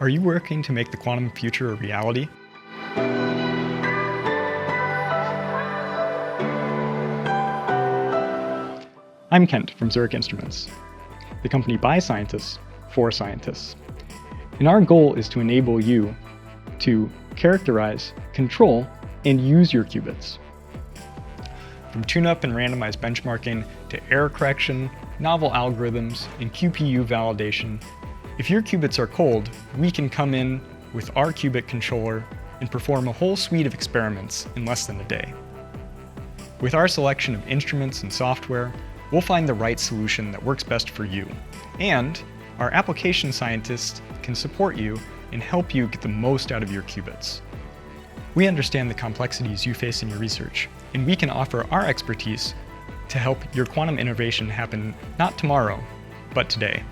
Are you working to make the quantum future a reality? I'm Kent from Zurich Instruments, the company by scientists for scientists. And our goal is to enable you to characterize, control, and use your qubits. From tune-up and randomized benchmarking to error correction, novel algorithms, and QPU validation, if your qubits are cold, we can come in with our qubit controller and perform a whole suite of experiments in less than a day. With our selection of instruments and software, we'll find the right solution that works best for you. And our application scientists can support you and help you get the most out of your qubits. We understand the complexities you face in your research, and we can offer our expertise to help your quantum innovation happen not tomorrow, but today.